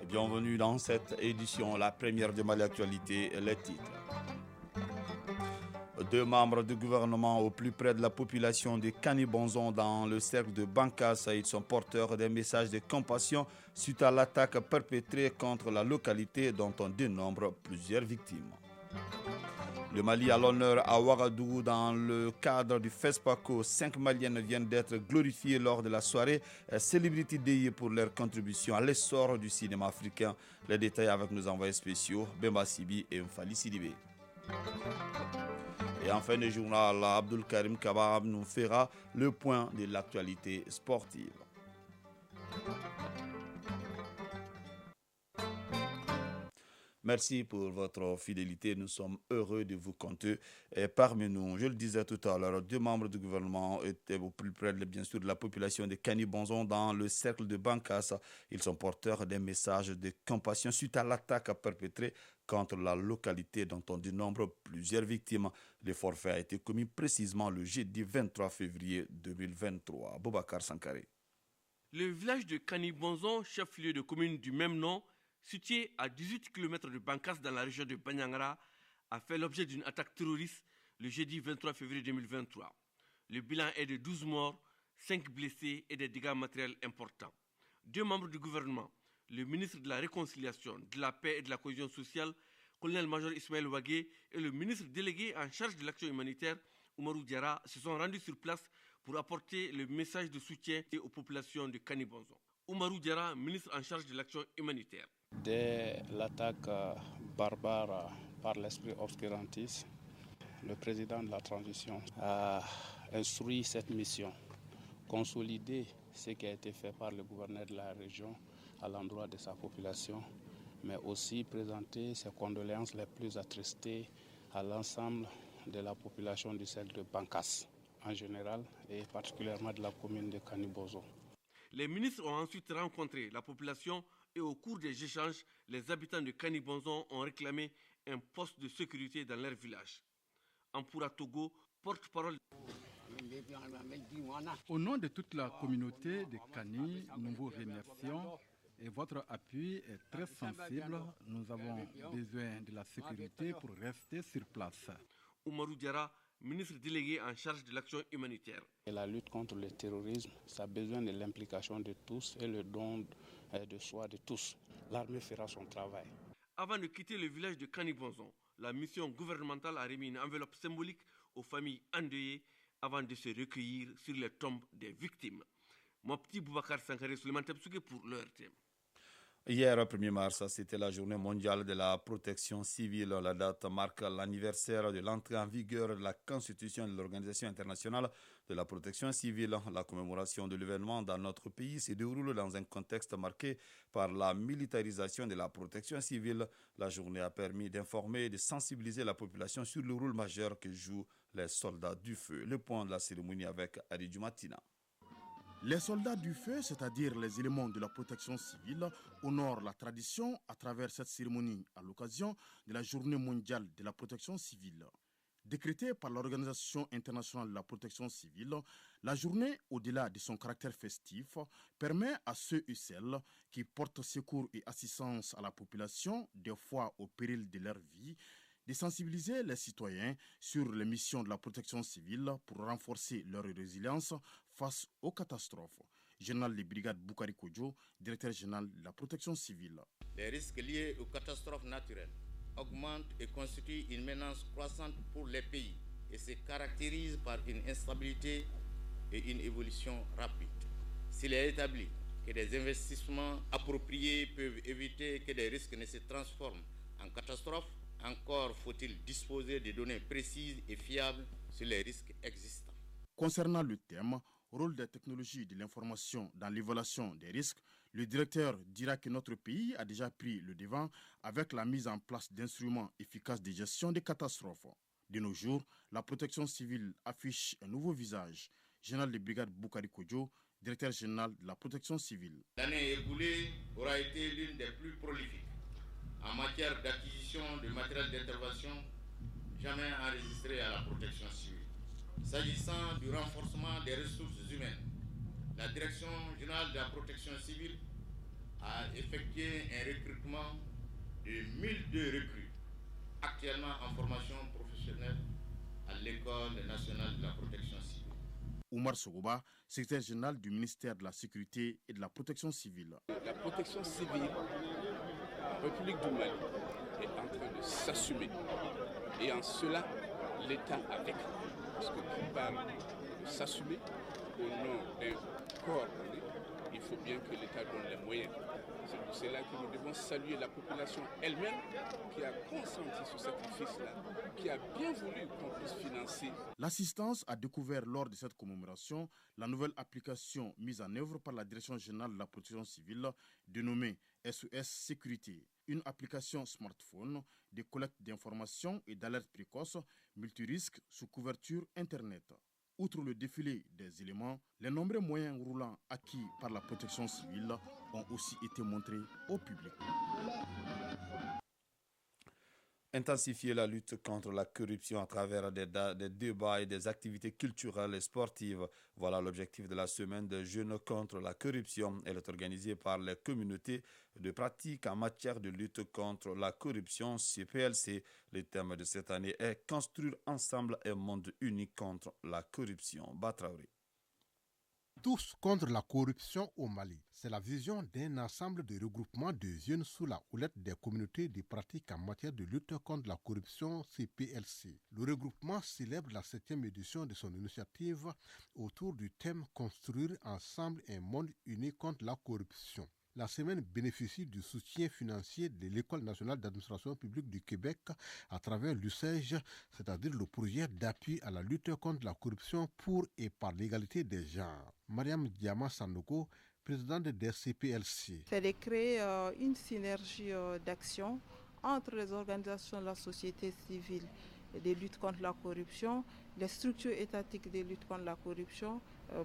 Bienvenue dans cette édition, la première de Mali Actualité, les titres. Deux membres du gouvernement au plus près de la population de Kanibonzon dans le cercle de Bankassa, ils sont porteurs d'un message de compassion suite à l'attaque perpétrée contre la localité dont on dénombre plusieurs victimes. Le Mali a l'honneur à Ouagadougou dans le cadre du FESPACO. 5 Maliennes viennent d'être glorifiées lors de la soirée Celebrity Day pour leur contribution à l'essor du cinéma africain. Les détails avec nos envoyés spéciaux, Bemba Sibi et Mfali Sidibé. Et en fin de journal, Abdul Karim Kabab nous fera le point de l'actualité sportive. Merci pour votre fidélité. Nous sommes heureux de vous compter parmi nous. Je le disais tout à l'heure, deux membres du gouvernement étaient au plus près, bien sûr, de la population de Kanibonzon dans le cercle de Bankassa. Ils sont porteurs d'un message de compassion suite à l'attaque perpétrée contre la localité dont on dénombre plusieurs victimes. Le forfait a été commis précisément le jeudi 23 février 2023. Boubacar Sankaré. Le village de Kanibonzon, chef-lieu de commune du même nom, situé à 18 km de Bankas dans la région de Banyangara, a fait l'objet d'une attaque terroriste le jeudi 23 février 2023. Le bilan est de 12 morts, 5 blessés et des dégâts matériels importants. Deux membres du gouvernement, le ministre de la Réconciliation, de la Paix et de la Cohésion sociale, colonel-major Ismaël Ouagé, et le ministre délégué en charge de l'action humanitaire, Oumarou Diarra, se sont rendus sur place pour apporter le message de soutien aux populations de Kanibonzon. Oumarou Diarra, ministre en charge de l'action humanitaire. Dès l'attaque barbare par l'esprit obscurantiste, le président de la transition a instruit cette mission, consolider ce qui a été fait par le gouverneur de la région à l'endroit de sa population, mais aussi présenter ses condoléances les plus attristées à l'ensemble de la population du cercle de Bankas en général et particulièrement de la commune de Kanibonzon. Les ministres ont ensuite rencontré la population et au cours des échanges, les habitants de Kanibonzon ont réclamé un poste de sécurité dans leur village. Ampura Togo, porte-parole. Au nom de toute la communauté de Kani, nous vous remercions et votre appui est très sensible. Nous avons besoin de la sécurité pour rester sur place. Oumarou Diarra, ministre délégué en charge de l'action humanitaire. Et la lutte contre le terrorisme, ça a besoin de l'implication de tous et le don de soi de tous. L'armée fera son travail. Avant de quitter le village de Kanibonzon, la mission gouvernementale a remis une enveloppe symbolique aux familles endeuillées avant de se recueillir sur les tombes des victimes. Mon petit Boubacar Sankaré Souleymane Tebsouké pour l'ERTM. Hier, 1er mars, c'était la journée mondiale de la protection civile. La date marque l'anniversaire de l'entrée en vigueur de la Constitution de l'Organisation internationale de la protection civile. La commémoration de l'événement dans notre pays se déroule dans un contexte marqué par la militarisation de la protection civile. La journée a permis d'informer et de sensibiliser la population sur le rôle majeur que jouent les soldats du feu. Le point de la cérémonie avec Adi Matina. Les soldats du feu, c'est-à-dire les éléments de la protection civile, honorent la tradition à travers cette cérémonie à l'occasion de la Journée mondiale de la protection civile. Décrétée par l'Organisation internationale de la protection civile, la journée, au-delà de son caractère festif, permet à ceux et celles qui portent secours et assistance à la population, des fois au péril de leur vie, de sensibiliser les citoyens sur les missions de la protection civile pour renforcer leur résilience face aux catastrophes. Général de brigade Boukari Kodjo, directeur général de la protection civile. Les risques liés aux catastrophes naturelles augmentent et constituent une menace croissante pour les pays et se caractérisent par une instabilité et une évolution rapide. S'il est établi que des investissements appropriés peuvent éviter que des risques ne se transforment en catastrophes, encore faut-il disposer de données précises et fiables sur les risques existants. Concernant le thème, rôle des technologies de l'information dans l'évaluation des risques, le directeur dira que notre pays a déjà pris le devant avec la mise en place d'instruments efficaces de gestion des catastrophes. De nos jours, la protection civile affiche un nouveau visage. Général de brigade Boukari Kodjo, directeur général de la protection civile. L'année écoulée aura été l'une des plus prolifiques en matière d'acquisition de matériel d'intervention jamais enregistré à la protection civile. S'agissant du renforcement des ressources humaines, la Direction générale de la protection civile a effectué effectué un recrutement de 1002 recrues, actuellement en formation professionnelle à l'École nationale de la protection civile. Oumar Sogoba, secrétaire général du ministère de la Sécurité et de la Protection civile. La protection civile en République du Mali est en train de s'assumer. Et en cela, l'État avec. Parce que qui parle de s'assumer au nom d'un corps donné, il faut bien que l'État donne les moyens. C'est pour cela que nous devons saluer la population elle-même qui a consenti ce sacrifice-là, qui a bien voulu qu'on puisse financer. L'assistance a découvert lors de cette commémoration la nouvelle application mise en œuvre par la Direction générale de la protection civile dénommée SOS Sécurité. Une application smartphone de collecte d'informations et d'alerte précoce multirisque sous couverture Internet. Outre le défilé des éléments, les nombreux moyens roulants acquis par la protection civile ont aussi été montrés au public. Intensifier la lutte contre la corruption à travers des débats et des activités culturelles et sportives. Voilà l'objectif de la semaine de Jeunes contre la corruption. Elle est organisée par les communautés de pratique en matière de lutte contre la corruption, CPLC. Le thème de cette année est « Construire ensemble un monde unique contre la corruption ». Batraouri. Tous contre la corruption au Mali. C'est la vision d'un ensemble de regroupements de jeunes sous la houlette des communautés de pratique en matière de lutte contre la corruption CPLC. Le regroupement célèbre la 7e édition de son initiative autour du thème « Construire ensemble un monde uni contre la corruption ». La semaine bénéficie du soutien financier de l'École nationale d'administration publique du Québec à travers l'USAID, c'est-à-dire le projet d'appui à la lutte contre la corruption pour et par l'égalité des genres. Mariam Diama Sanogo, présidente des CPLC. C'est de créer une synergie d'action entre les organisations de la société civile de lutte contre la corruption, les structures étatiques de lutte contre la corruption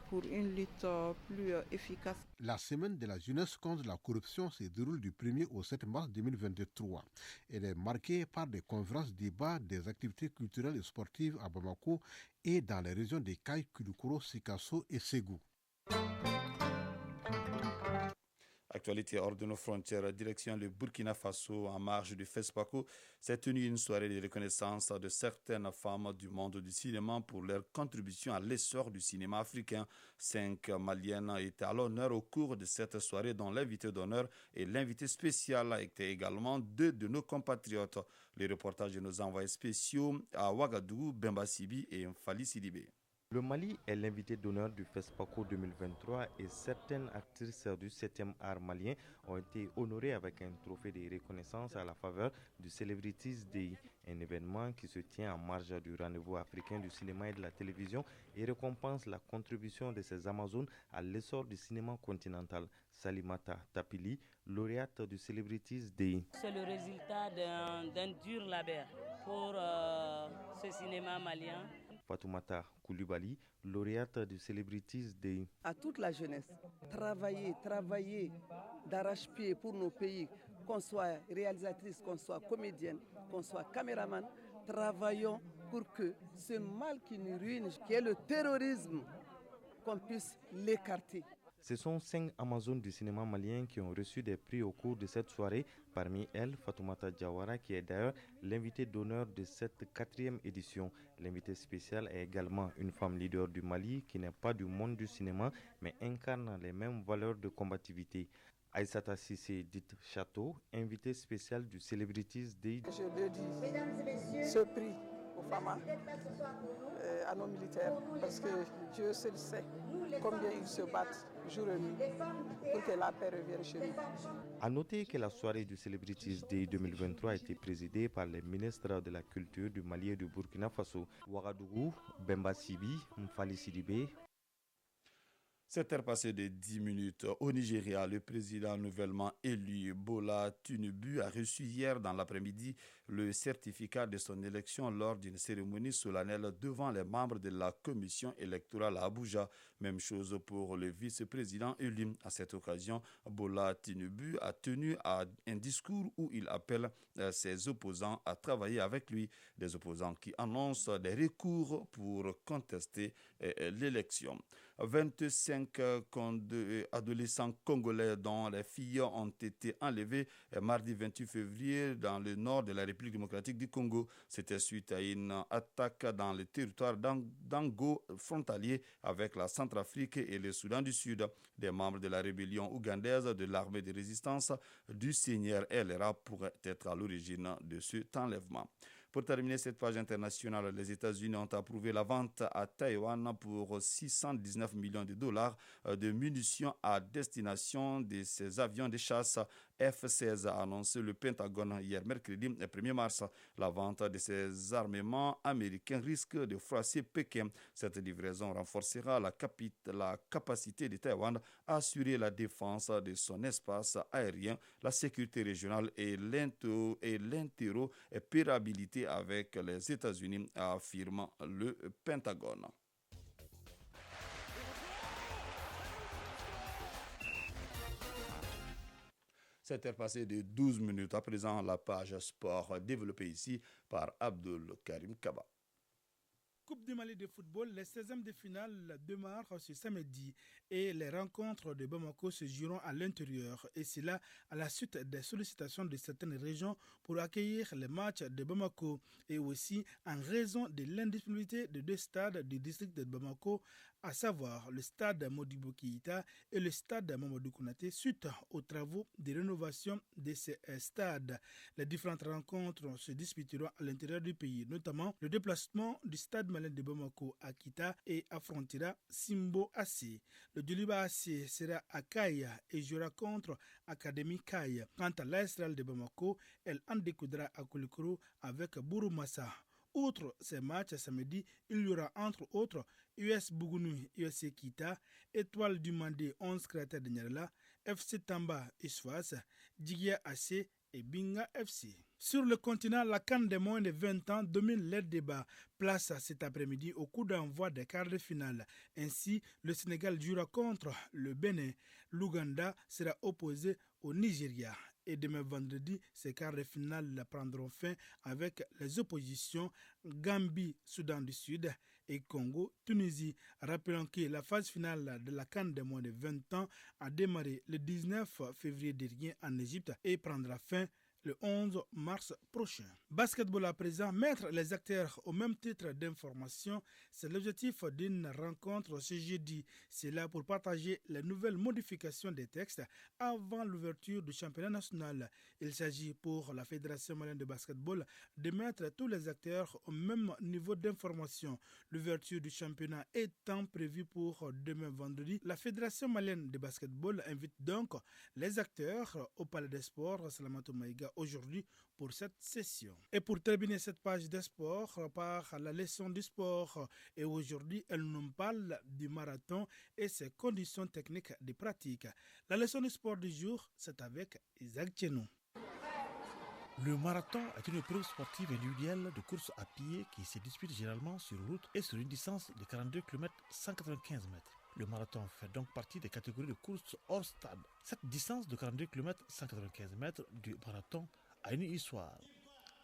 pour une lutte plus efficace. La semaine de la jeunesse contre la corruption se déroule du 1er au 7 mars 2023. Elle est marquée par des conférences, débats, des activités culturelles et sportives à Bamako et dans les régions de Kaï, Kulukoro, Sikasso et Ségou. Actualité hors de nos frontières, direction le Burkina Faso, en marge du FESPACO, s'est tenue une soirée de reconnaissance de certaines femmes du monde du cinéma pour leur contribution à l'essor du cinéma africain. 5 Maliennes étaient à l'honneur au cours de cette soirée, dont l'invité d'honneur et l'invité spécial étaient également 2 de nos compatriotes. Les reportages de nos envoyés spéciaux à Ouagadougou, Bemba Sibi et Mfali Sidibé. Le Mali est l'invité d'honneur du FESPACO 2023 et certaines actrices du 7e art malien ont été honorées avec un trophée de reconnaissance à la faveur du Celebrities Day, un événement qui se tient en marge du rendez-vous africain du cinéma et de la télévision et récompense la contribution de ces Amazones à l'essor du cinéma continental. Salimata Tapili, lauréate du Celebrities Day. C'est le résultat d'un dur labeur pour ce cinéma malien. Fatoumata Koulibaly, lauréate du Celebrities Day. À toute la jeunesse, travailler d'arrache-pied pour nos pays, qu'on soit réalisatrice, qu'on soit comédienne, qu'on soit caméraman, travaillons pour que ce mal qui nous ruine, qui est le terrorisme, qu'on puisse l'écarter. Ce sont 5 Amazones du cinéma malien qui ont reçu des prix au cours de cette soirée. Parmi elles, Fatoumata Diawara, qui est d'ailleurs l'invité d'honneur de cette 4e édition. L'invité spécial est également une femme leader du Mali qui n'est pas du monde du cinéma, mais incarne les mêmes valeurs de combativité. Aïssata Sissé, dite Château, invitée spéciale du Celebrities Day. Je le dis, mesdames et messieurs, ce prix aux femmes, à nos militaires, parce que Dieu seul sait combien ils se battent jour et nuit pour que la paix revienne chez nous. A noter que la soirée du Celebrities Day 2023 a été présidée par les ministres de la Culture du Mali et du Burkina Faso. Ouagadougou, Bemba Sibi, Mfali Sidibé. 7h passées de 10 minutes. Au Nigeria, le président nouvellement élu Bola Tinubu a reçu hier dans l'après-midi le certificat de son élection lors d'une cérémonie solennelle devant les membres de la commission électorale à Abuja. Même chose pour le vice-président élu. À cette occasion, Bola Tinubu a tenu un discours où il appelle ses opposants à travailler avec lui. Des opposants qui annoncent des recours pour contester l'élection. 25 adolescents congolais dont les filles ont été enlevés mardi 28 février dans le nord de la République démocratique du Congo. C'était suite à une attaque dans le territoire d'Ango frontalier avec la Centrafrique et le Soudan du Sud. Des membres de la rébellion ougandaise de l'armée de résistance du Seigneur LRA pourraient être à l'origine de cet enlèvement. Pour terminer cette page internationale, les États-Unis ont approuvé la vente à Taïwan pour 619 millions de dollars de munitions à destination de ces avions de chasse F-16, a annoncé le Pentagone hier mercredi 1er mars. La vente de ces armements américains risque de froisser Pékin. Cette livraison renforcera la capacité de Taïwan à assurer la défense de son espace aérien, la sécurité régionale et l'interopérabilité avec les États-Unis, affirme le Pentagone. 7 heures passées de 12 minutes. À présent, la page sport développée ici par Abdul Karim Kaba. Coupe du Mali de football, les 16e de finale démarrent ce samedi et les rencontres de Bamako se joueront à l'intérieur. Et c'est là à la suite des sollicitations de certaines régions pour accueillir les matchs de Bamako et aussi en raison de l'indisponibilité de 2 stades du district de Bamako, à savoir le stade Modibo Keïta et le stade Mamadou Konaté, suite aux travaux de rénovation de ces stades. Les différentes rencontres se disputeront à l'intérieur du pays, notamment le déplacement du stade malien de Bamako à Kita et affrontera Simbo AC. Le Djoliba AC sera à Kaya et jouera contre Académie Kaya. Quant à l'Aistral de Bamako, elle en découdra à Koulikoro avec Bouroumassa. Outre ces matchs samedi, il y aura entre autres US Bougouni, USC Kita, Étoile du Mandé 11 créateurs de Nyarela, FC Tamba Isfas, Djigia AC et Binga FC. Sur le continent, la CAN des moins de 20 ans domine les débats. Place cet après-midi au coup d'envoi des quarts de finale. Ainsi, le Sénégal jouera contre le Bénin. L'Ouganda sera opposé au Nigeria. Et demain vendredi, ces quarts de finale prendront fin avec les oppositions Gambie, Soudan du Sud et Congo, Tunisie. Rappelons que la phase finale de la CAN des moins de 20 ans a démarré le 19 février dernier en Égypte et prendra fin le 11 mars prochain. Basketball à présent, mettre les acteurs au même titre d'information, c'est l'objectif d'une rencontre ce jeudi. C'est là pour partager les nouvelles modifications des textes avant l'ouverture du championnat national. Il s'agit pour la Fédération malienne de basketball de mettre tous les acteurs au même niveau d'information. L'ouverture du championnat étant prévue pour demain vendredi, la Fédération malienne de basketball invite donc les acteurs au Palais des Sports Salamatou Maïga aujourd'hui pour cette session. Et pour terminer cette page des sports par la leçon du sport, et aujourd'hui elle nous parle du marathon et ses conditions techniques de pratique. La leçon du sport du jour, c'est avec Isaac Tchenou. Le marathon est une épreuve sportive individuelle de course à pied qui se dispute généralement sur route et sur une distance de 42 km 195 mètres. Le marathon fait donc partie des catégories de courses hors stade. Cette distance de 42 km 195 mètres du marathon a une histoire.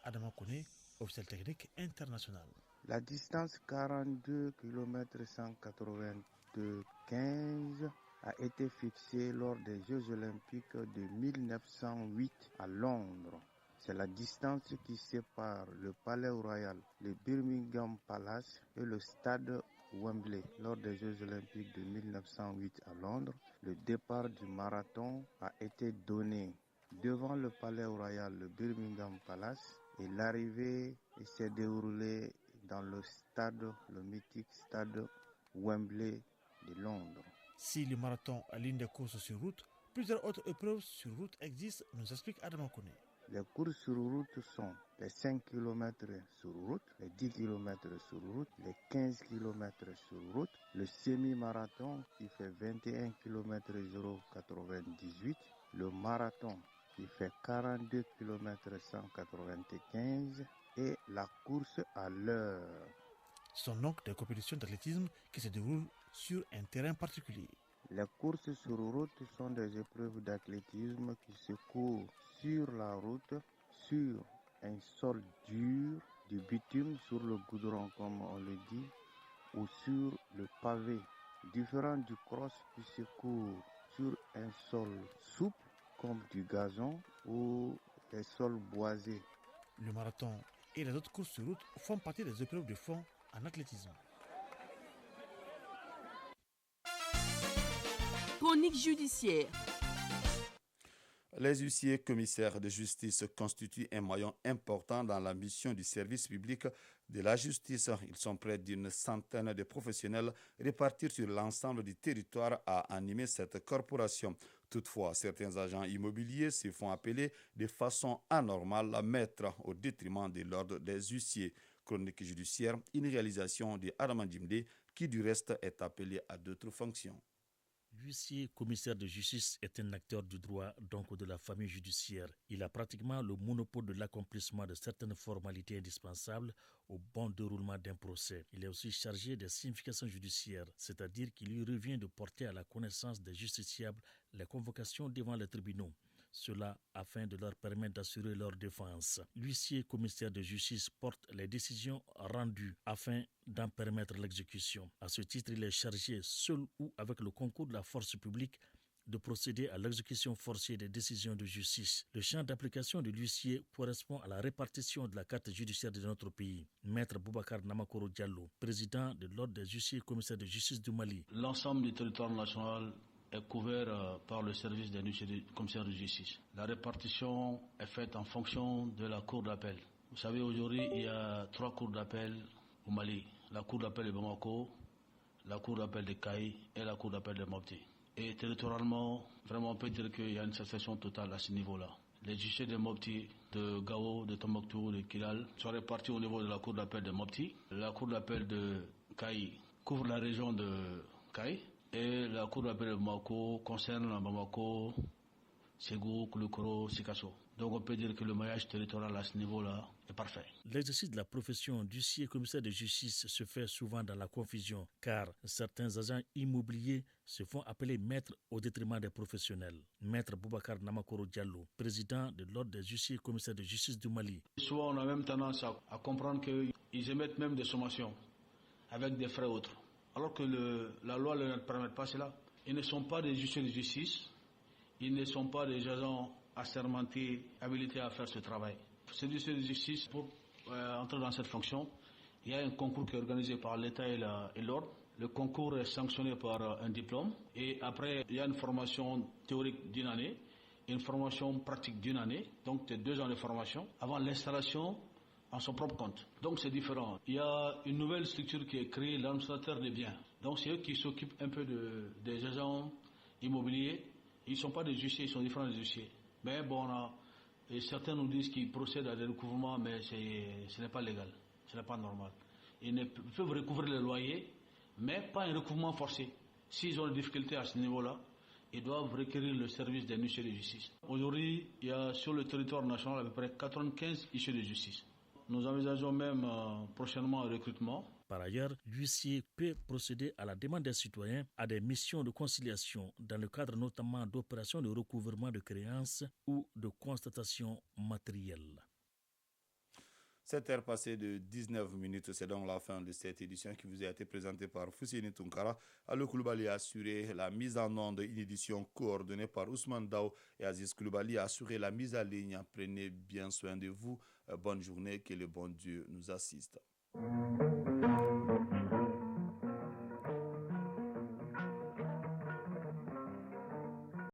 Adama Kone, officiel technique international. La distance 42 km 195 a été fixée lors des Jeux olympiques de 1908 à Londres. C'est la distance qui sépare le Palais Royal, le Birmingham Palace et le stade Wembley. Lors des Jeux olympiques de 1908 à Londres, le départ du marathon a été donné devant le Palais Royal, le Birmingham Palace, et l'arrivée s'est déroulée dans le mythique stade Wembley de Londres. Si le marathon est l'une des courses sur route, plusieurs autres épreuves sur route existent, nous explique Adam Kone. Les courses sur route sont les 5 km sur route, les 10 km sur route, les 15 km sur route, le semi-marathon qui fait 21 km 098, le marathon qui fait 42 km 195 et la course à l'heure. Ce sont donc des compétitions d'athlétisme qui se déroulent sur un terrain particulier. Les courses sur route sont des épreuves d'athlétisme qui se courent sur la route, sur un sol dur, du bitume sur le goudron comme on le dit, ou sur le pavé. différent du cross qui se court sur un sol souple comme du gazon ou les sols boisés. Le marathon et les autres courses sur route font partie des épreuves de fond en athlétisme. Chronique judiciaire. Les huissiers commissaires de justice constituent un maillon important dans la mission du service public de la justice. Ils sont près d'une centaine de professionnels répartis sur l'ensemble du territoire à animer cette corporation. Toutefois, certains agents immobiliers se font appeler de façon anormale maîtres au détriment de l'ordre des huissiers. Chronique judiciaire, une réalisation de Adama Djimde qui du reste est appelé à d'autres fonctions. L'huissier commissaire de justice est un acteur du droit, donc de la famille judiciaire. Il a pratiquement le monopole de l'accomplissement de certaines formalités indispensables au bon déroulement d'un procès. Il est aussi chargé des significations judiciaires, c'est-à-dire qu'il lui revient de porter à la connaissance des justiciables les convocations devant les tribunaux. Cela afin de leur permettre d'assurer leur défense. L'huissier commissaire de justice porte les décisions rendues afin d'en permettre l'exécution. À ce titre, il est chargé, seul ou avec le concours de la force publique, de procéder à l'exécution forcée des décisions de justice. Le champ d'application de l'huissier correspond à la répartition de la carte judiciaire de notre pays. Maître Boubacar Namakoro Diallo, président de l'Ordre des huissiers commissaires de justice du Mali. L'ensemble du territoire national est couvert par le service des commissaires de justice. La répartition est faite en fonction de la cour d'appel. Vous savez, aujourd'hui, il y a 3 cours d'appel au Mali. La cour d'appel de Bamako, la cour d'appel de Kaï et la cour d'appel de Mopti. Et territorialement, vraiment, on peut dire qu'il y a une satisfaction totale à ce niveau-là. Les juges de Mopti, de Gao, de Tombouctou, de Kidal sont répartis au niveau de la cour d'appel de Mopti. La cour d'appel de Kaï couvre la région de Kaï. Et la cour d'appel de Bamako concerne Bamako, Ségou, Kouloukoro, Sikasso. Donc on peut dire que le maillage territorial à ce niveau-là est parfait. L'exercice de la profession d'huissier commissaire de justice se fait souvent dans la confusion, car certains agents immobiliers se font appeler maîtres au détriment des professionnels. Maître Boubacar Namakoro Diallo, président de l'Ordre des huissiers commissaires de justice du Mali. Souvent on a même tendance à comprendre qu'ils émettent même des sommations avec des frais autres. Alors que la loi ne leur permet pas cela. Ils ne sont pas des huissiers de justice, ils ne sont pas des agents assermentés, habilités à faire ce travail. Ces huissiers de justice, pour entrer dans cette fonction, il y a un concours qui est organisé par l'État et l'Ordre. Le concours est sanctionné par un diplôme et après il y a une formation théorique d'1 année, une formation pratique d'1 année, donc c'est 2 ans de formation avant l'installation en son propre compte. Donc c'est différent. Il y a une nouvelle structure qui est créée, l'administrateur des biens. Donc c'est eux qui s'occupent un peu des agents immobiliers. Ils ne sont pas des huissiers, ils sont différents des huissiers. Mais bon, et certains nous disent qu'ils procèdent à des recouvrements, mais ce n'est pas légal, ce n'est pas normal. Ils peuvent recouvrir les loyers, mais pas un recouvrement forcé. S'ils ont des difficultés à ce niveau-là, ils doivent requérir le service des huissiers de justice. Aujourd'hui, il y a sur le territoire national à peu près 95 huissiers de justice. Nous envisageons même prochainement un recrutement. Par ailleurs, l'huissier peut procéder à la demande des citoyens à des missions de conciliation dans le cadre notamment d'opérations de recouvrement de créances ou de constatation matérielle. 7h passées de 19 minutes, c'est donc la fin de cette édition qui vous a été présentée par Foussini Tunkara. Alou Koulibaly a assuré la mise en onde, une édition coordonnée par Ousmane Dao et Aziz Koulibaly a assuré la mise en ligne. Prenez bien soin de vous. Bonne journée, que le bon Dieu nous assiste.